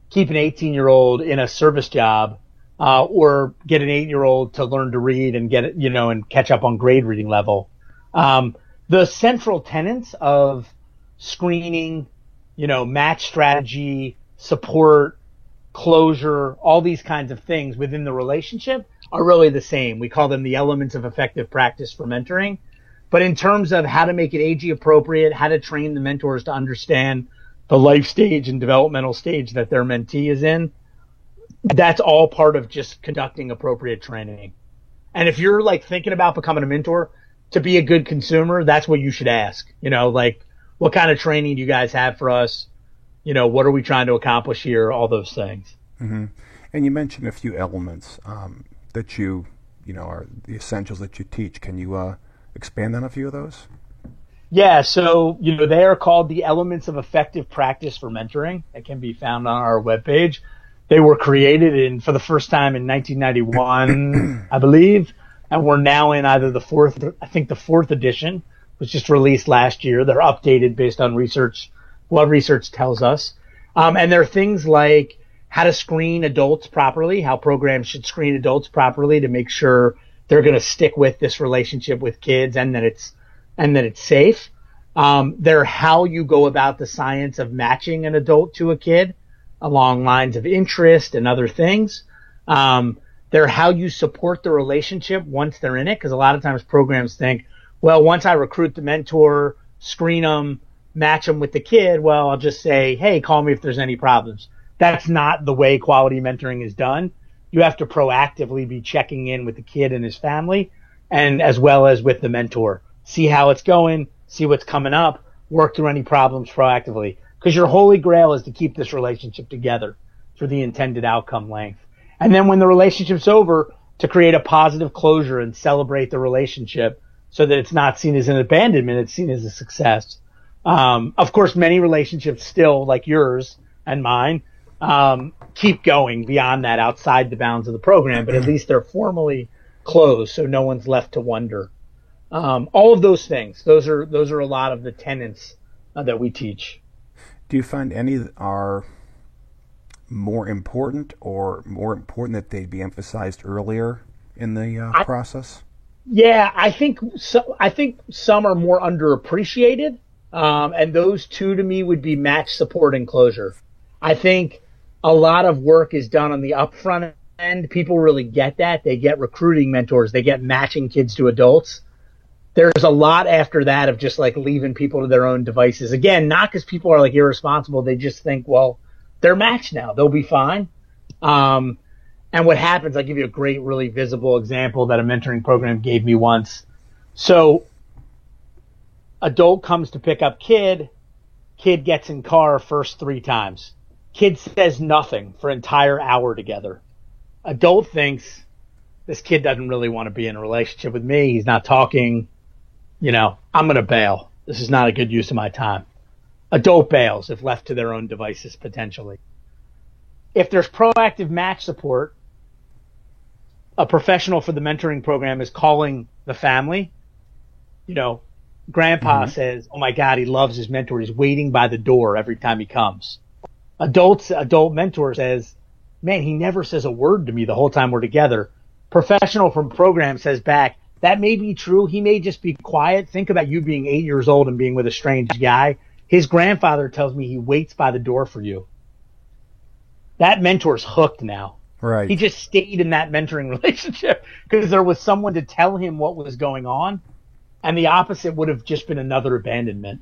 keep an 18-year-old in a service job, or get an 8-year-old to learn to read and get it, and catch up on grade reading level. The central tenets of screening, match strategy, support, closure, all these kinds of things within the relationship are really the same. We call them the elements of effective practice for mentoring. But in terms of how to make it age appropriate, how to train the mentors to understand the life stage and developmental stage that their mentee is in, that's all part of just conducting appropriate training. And if you're thinking about becoming a mentor, to be a good consumer, that's what you should ask. What kind of training do you guys have for us? What are we trying to accomplish here? All those things. Mm-hmm. And you mentioned a few elements that you are the essentials that you teach. Can you expand on a few of those? Yeah, so, they are called the elements of effective practice for mentoring. It can be found on our webpage. They were created for the first time in 1991, I believe, and we're now in either the fourth edition, was just released last year. They're updated based on research, what research tells us. And there are things like how to screen adults properly, how programs should screen adults properly to make sure they're going to stick with this relationship with kids and that it's safe. They're how you go about the science of matching an adult to a kid along lines of interest and other things. They're how you support the relationship once they're in it, because a lot of times programs think, well, once I recruit the mentor, screen them, match them with the kid, well, I'll just say, hey, call me if there's any problems. That's not the way quality mentoring is done. You have to proactively be checking in with the kid and his family, and as well as with the mentor. See how it's going, see what's coming up, work through any problems proactively. Because your holy grail is to keep this relationship together for the intended outcome length. And then when the relationship's over, to create a positive closure and celebrate the relationship so that it's not seen as an abandonment, it's seen as a success. Of course, many relationships still, like yours and mine, keep going beyond that, outside the bounds of the program, but at least they're formally closed, so no one's left to wonder. All of those things, those are a lot of the tenets that we teach. Do you find any are more important, or more important that they be emphasized earlier in the process? Yeah, I think so. I think some are more underappreciated, and those two to me would be match support and closure. I think a lot of work is done on the upfront end. People really get that. They get recruiting mentors. They get matching kids to adults. There's a lot after that of just leaving people to their own devices. Again, not because people are irresponsible. They just think, well, they're matched now. They'll be fine. And what happens, I'll give you a great, really visible example that a mentoring program gave me once. So adult comes to pick up kid gets in car first 3 times. Kid says nothing for entire hour together. Adult thinks this kid doesn't really want to be in a relationship with me. He's not talking. I'm going to bail. This is not a good use of my time. Adult bails if left to their own devices potentially. If there's proactive match support, a professional for the mentoring program is calling the family. Grandpa says, oh my God, he loves his mentor. He's waiting by the door every time he comes. Adult mentor says, man, he never says a word to me the whole time we're together. Professional from program says back, that may be true. He may just be quiet. Think about you being 8 years old and being with a strange guy. His grandfather tells me he waits by the door for you. That mentor's hooked now. Right. He just stayed in that mentoring relationship because there was someone to tell him what was going on. And the opposite would have just been another abandonment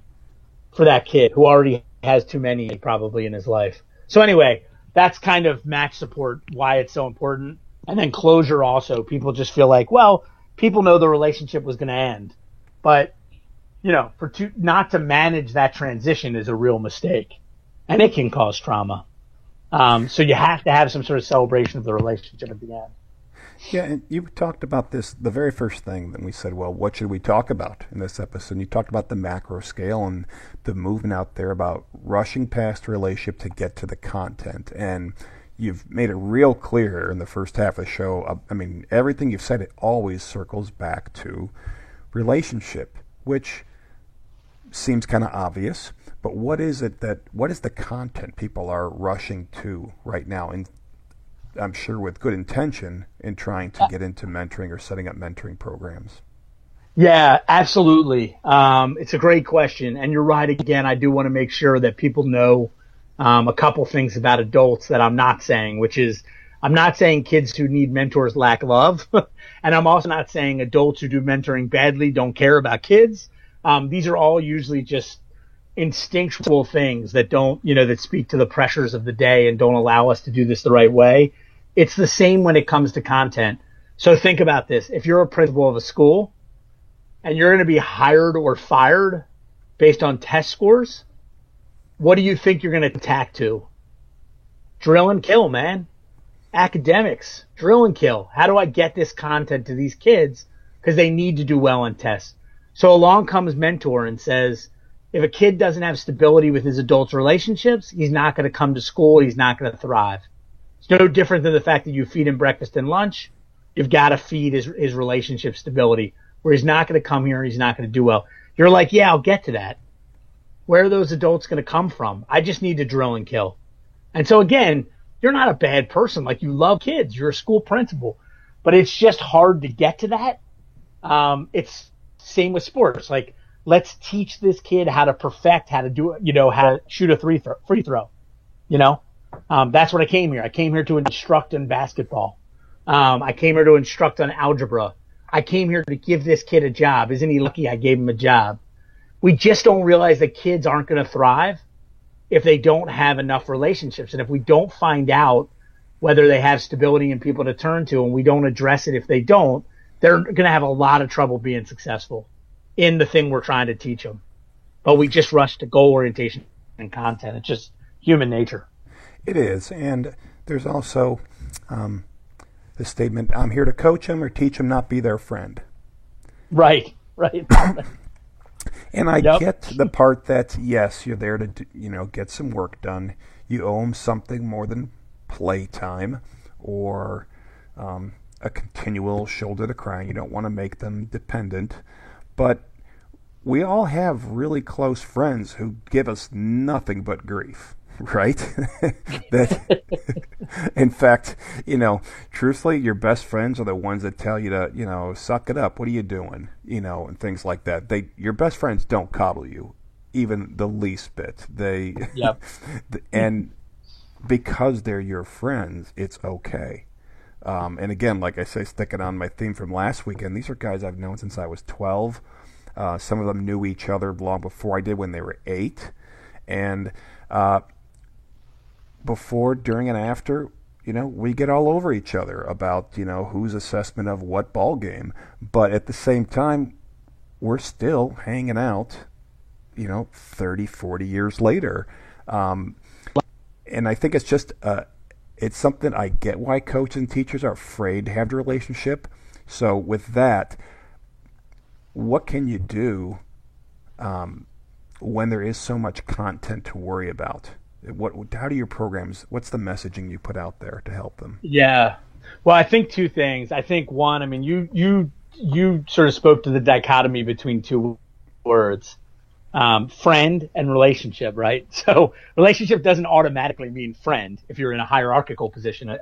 for that kid who already has too many probably in his life. So anyway, that's kind of match support, why it's so important. And then closure also. People just feel like, well, people know the relationship was going to end. But, not to manage that transition is a real mistake. And it can cause trauma. So you have to have some sort of celebration of the relationship at the end. Yeah, and you talked about this, the very first thing that we said, well, what should we talk about in this episode? And you talked about the macro scale and the movement out there about rushing past the relationship to get to the content. And you've made it real clear in the first half of the show. Everything you've said, it always circles back to relationship, which seems kind of obvious, but what is the content people are rushing to right now? And I'm sure with good intention in trying to get into mentoring or setting up mentoring programs. Yeah, absolutely. It's a great question. And you're right. Again, I do want to make sure that people know a couple things about adults that I'm not saying, which is I'm not saying kids who need mentors lack love. And I'm also not saying adults who do mentoring badly don't care about kids. These are all usually just instinctual things that don't, that speak to the pressures of the day and don't allow us to do this the right way. It's the same when it comes to content. So think about this. If you're a principal of a school and you're going to be hired or fired based on test scores, what do you think you're going to attack to? Drill and kill, man. Academics, drill and kill. How do I get this content to these kids? Because they need to do well on tests. So along comes mentor and says, if a kid doesn't have stability with his adult relationships, he's not going to come to school. He's not going to thrive. It's no different than the fact that you feed him breakfast and lunch. You've got to feed his relationship stability, where he's not going to come here and he's not going to do well. You're like, yeah, I'll get to that. Where are those adults going to come from? I just need to drill and kill. And so again, you're not a bad person. Like, you love kids. You're a school principal. But it's just hard to get to that. It's same with sports. Like, let's teach this kid how to perfect, how to do it, how to shoot a free throw. That's what I came here. I came here to instruct in basketball. I came here to instruct on algebra. I came here to give this kid a job. Isn't he lucky I gave him a job? We just don't realize that kids aren't going to thrive if they don't have enough relationships. And if we don't find out whether they have stability and people to turn to, and we don't address it if they don't, they're going to have a lot of trouble being successful in the thing we're trying to teach them. But we just rush to goal orientation and content. It's just human nature. It is. And there's also the statement, I'm here to coach them or teach them, not be their friend. Right. And I get the part that, yes, you're there to, get some work done. You owe them something more than playtime or a continual shoulder to cry. You don't want to make them dependent. But we all have really close friends who give us nothing but grief, right? That, in fact, truthfully, your best friends are the ones that tell you to, suck it up. What are you doing? And things like that. Your best friends don't coddle you, even the least bit. Yep. And because they're your friends, it's okay. And again, like I say, sticking on my theme from last weekend, these are guys I've known since I was 12. Some of them knew each other long before I did when they were 8. And before, during, and after, we get all over each other about, whose assessment of what ball game. But at the same time, we're still hanging out, 30, 40 years later. And I think it's just, it's something I get why coaches and teachers are afraid to have the relationship. So with that, what can you do when there is so much content to worry about? How do your programs, what's the messaging you put out there to help them? Yeah. Well, I think two things. I think one, you sort of spoke to the dichotomy between two words, friend and relationship, right? So relationship doesn't automatically mean friend if you're in a hierarchical position,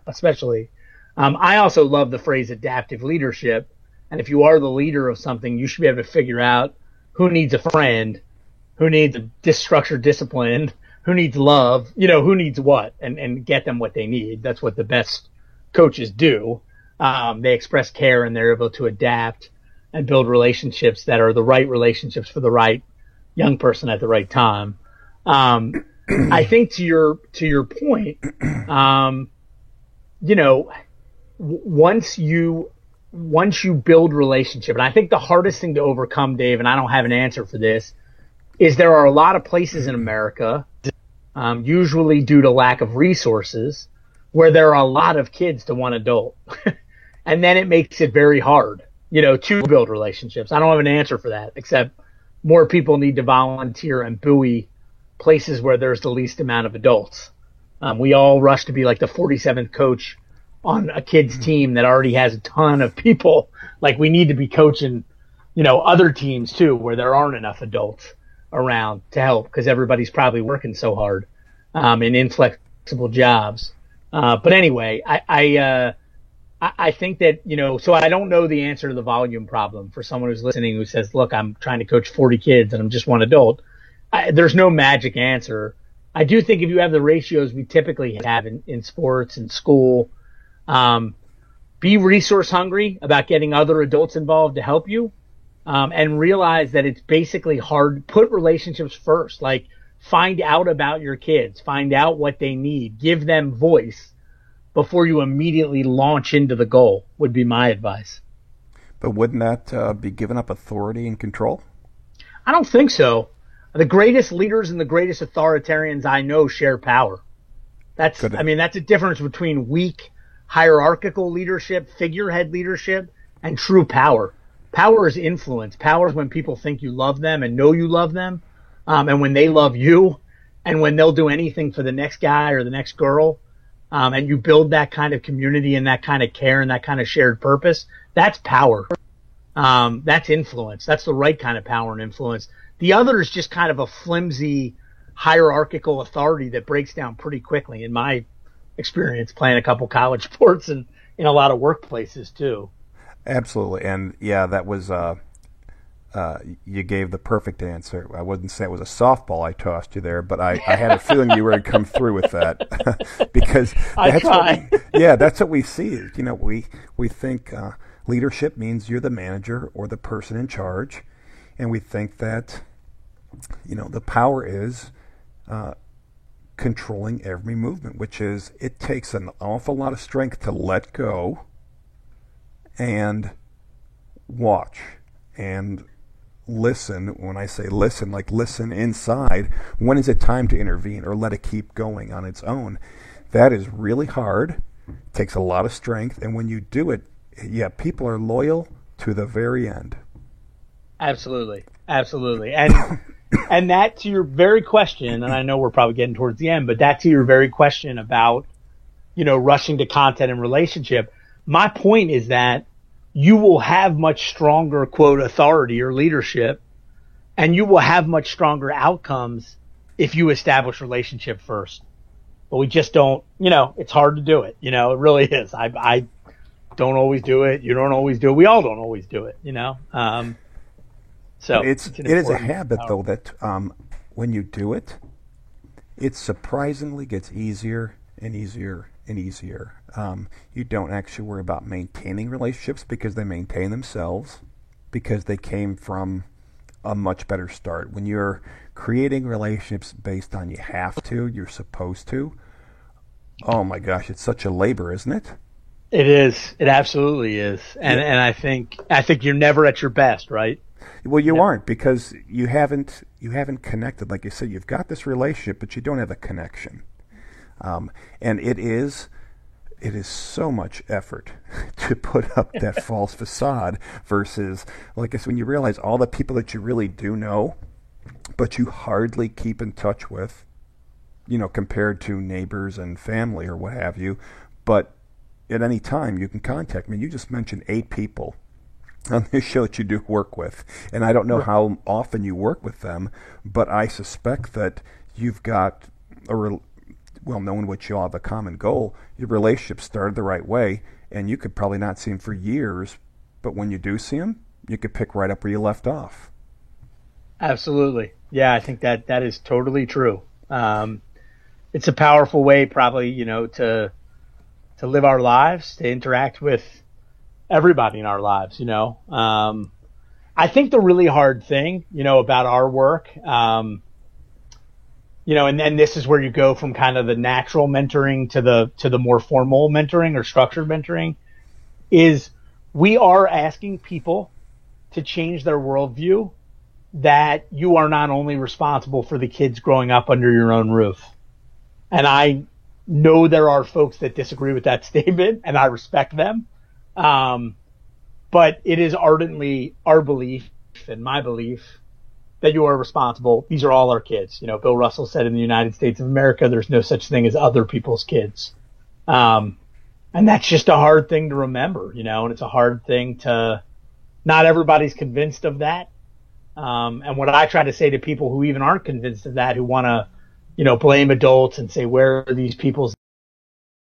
especially. I also love the phrase adaptive leadership. And if you are the leader of something, you should be able to figure out who needs a friend, who needs a structured discipline, who needs love, who needs what, and get them what they need. That's what the best coaches do. They express care and they're able to adapt and build relationships that are the right relationships for the right young person at the right time. I think to your point, once you build relationship, and I think the hardest thing to overcome, Dave, and I don't have an answer for this, is there are a lot of places in America, usually due to lack of resources, where there are a lot of kids to one adult. And then it makes it very hard, to build relationships. I don't have an answer for that, except more people need to volunteer and buoy places where there's the least amount of adults. We all rush to be like the 47th coach on a kid's team that already has a ton of people. Like, we need to be coaching other teams too, where there aren't enough adults around to help because everybody's probably working so hard, in inflexible jobs. But anyway, I think that, so I don't know the answer to the volume problem for someone who's listening who says, look, I'm trying to coach 40 kids and I'm just one adult. There's no magic answer. I do think if you have the ratios we typically have in sports and school, be resource hungry about getting other adults involved to help you, and realize that it's basically hard. Put relationships first. Like, find out about your kids, find out what they need, give them voice before you immediately launch into the goal would be my advice. But wouldn't that be giving up authority and control? I don't think so. The greatest leaders and the greatest authoritarians I know share power. That's a difference between weak hierarchical leadership, figurehead leadership, and true power. Power is influence. Power is when people think you love them and know you love them, and when they love you, and when they'll do anything for the next guy or the next girl. And you build that kind of community and that kind of care and that kind of shared purpose, that's power. That's influence. That's the right kind of power and influence. The other is just kind of a flimsy hierarchical authority that breaks down pretty quickly, in my experience, playing a couple college sports and in a lot of workplaces too. Absolutely. And yeah, that was, you gave the perfect answer. I wouldn't say it was a softball I tossed you there, but I had a feeling you were going to come through with that because that's what we see. We think leadership means you're the manager or the person in charge, and we think that the power is controlling every movement, which is, it takes an awful lot of strength to let go and watch and listen. When I say listen, like listen inside. When is it time to intervene or let it keep going on its own? That is really hard. It takes a lot of strength. And when you do it, people are loyal to the very end. Absolutely. Absolutely. And that, to your very question, and I know we're probably getting towards the end, but that to your very question about, rushing to content and relationship, my point is that you will have much stronger, quote, authority or leadership, and you will have much stronger outcomes if you establish relationship first. But we just don't, it's hard to do it. It really is. I don't always do it. You don't always do it. We all don't always do it, So it is a habit, though, that when you do it, it surprisingly gets easier and easier and easier. You don't actually worry about maintaining relationships because they maintain themselves, because they came from a much better start. When you're creating relationships based on you have to, you're supposed to, oh my gosh, it's such a labor, isn't it? It is. It absolutely is. And I think you're never at your best, right? Well, you aren't, because you haven't connected. Like you said, you've got this relationship, but you don't have a connection. And it is so much effort to put up that false facade versus, like I said, when you realize all the people that you really do know, but you hardly keep in touch with, compared to neighbors and family or what have you. But at any time you can contact me. You just mentioned 8 people on this show that you do work with, and I don't know how often you work with them, but I suspect that you've got knowing what you all have a common goal, your relationship started the right way, and you could probably not see them for years, but when you do see them, you could pick right up where you left off. Absolutely. Yeah, I think that is totally true. It's a powerful way probably, to live our lives, to interact with everybody in our lives, I think the really hard thing, about our work, and then this is where you go from kind of the natural mentoring to the more formal mentoring or structured mentoring, is we are asking people to change their worldview, that you are not only responsible for the kids growing up under your own roof. And I know there are folks that disagree with that statement, and I respect them. But it is ardently our belief and my belief that you are responsible. These are all our kids. Bill Russell said in the United States of America, there's no such thing as other people's kids. And that's just a hard thing to remember, and it's a hard thing to Not everybody's convinced of that. And what I try to say to people who even aren't convinced of that, who want to, blame adults and say, where are these people's